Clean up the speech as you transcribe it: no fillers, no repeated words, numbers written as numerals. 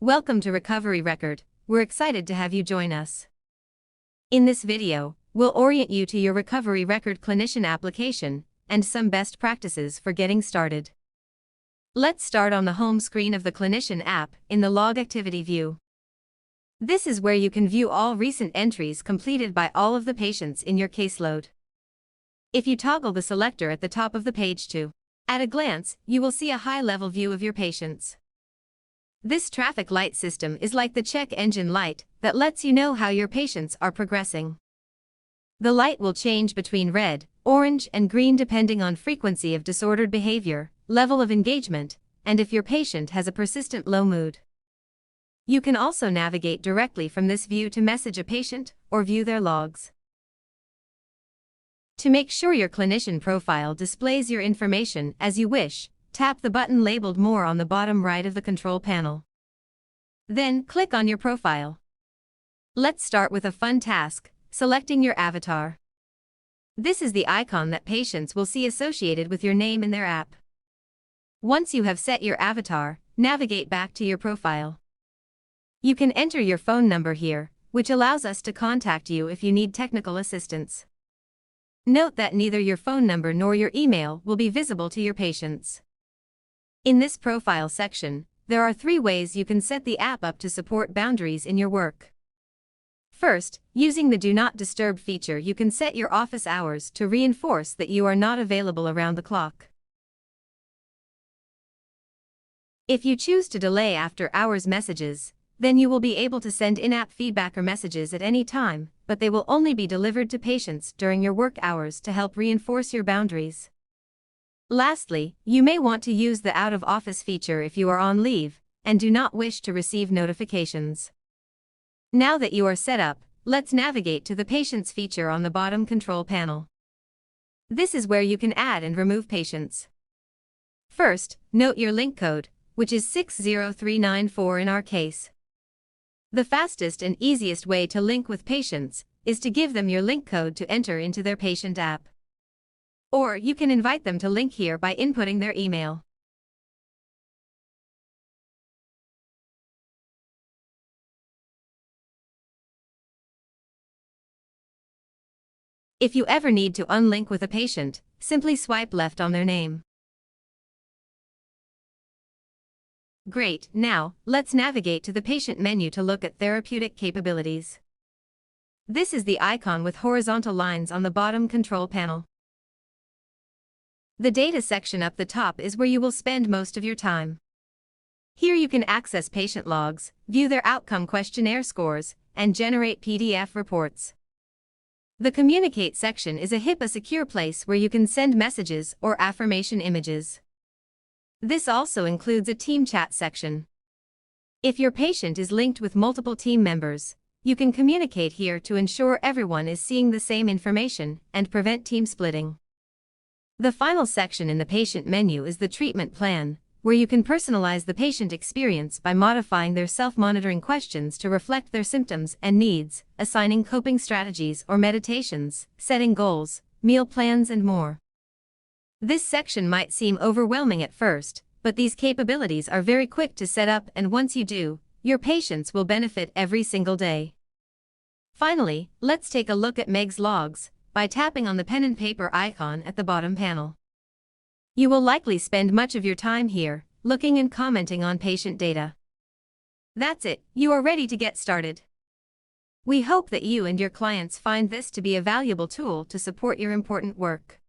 Welcome to Recovery Record. We're excited to have you join us. In this video, we'll orient you to your Recovery Record Clinician application and some best practices for getting started. Let's start on the home screen of the Clinician app in the Log Activity view. This is where you can view all recent entries completed by all of the patients in your caseload. If you toggle the selector at the top of the page at a glance, you will see a high-level view of your patients. This traffic light system is like the check engine light that lets you know how your patients are progressing. The light will change between red, orange, and green depending on frequency of disordered behavior, level of engagement, and if your patient has a persistent low mood. You can also navigate directly from this view to message a patient or view their logs. To make sure your clinician profile displays your information as you wish, tap the button labeled More on the bottom right of the control panel. Then, click on your profile. Let's start with a fun task, selecting your avatar. This is the icon that patients will see associated with your name in their app. Once you have set your avatar, navigate back to your profile. You can enter your phone number here, which allows us to contact you if you need technical assistance. Note that neither your phone number nor your email will be visible to your patients. In this profile section, there are 3 ways you can set the app up to support boundaries in your work. First, using the Do Not Disturb feature, you can set your office hours to reinforce that you are not available around the clock. If you choose to delay after-hours messages, then you will be able to send in-app feedback or messages at any time, but they will only be delivered to patients during your work hours to help reinforce your boundaries. Lastly, you may want to use the out-of-office feature if you are on leave and do not wish to receive notifications. Now that you are set up, let's navigate to the Patients feature on the bottom control panel. This is where you can add and remove patients. First, note your link code, which is 60394 in our case. The fastest and easiest way to link with patients is to give them your link code to enter into their patient app. Or you can invite them to link here by inputting their email. If you ever need to unlink with a patient, simply swipe left on their name. Great, now, let's navigate to the patient menu to look at therapeutic capabilities. This is the icon with horizontal lines on the bottom control panel. The data section up the top is where you will spend most of your time. Here you can access patient logs, view their outcome questionnaire scores, and generate PDF reports. The Communicate section is a HIPAA-secure place where you can send messages or affirmation images. This also includes a team chat section. If your patient is linked with multiple team members, you can communicate here to ensure everyone is seeing the same information and prevent team splitting. The final section in the patient menu is the treatment plan, where you can personalize the patient experience by modifying their self-monitoring questions to reflect their symptoms and needs, assigning coping strategies or meditations, setting goals, meal plans, and more. This section might seem overwhelming at first, but these capabilities are very quick to set up, and once you do, your patients will benefit every single day. Finally, let's take a look at Meg's logs by tapping on the pen and paper icon at the bottom panel. You will likely spend much of your time here, looking and commenting on patient data. That's it, you are ready to get started. We hope that you and your clients find this to be a valuable tool to support your important work.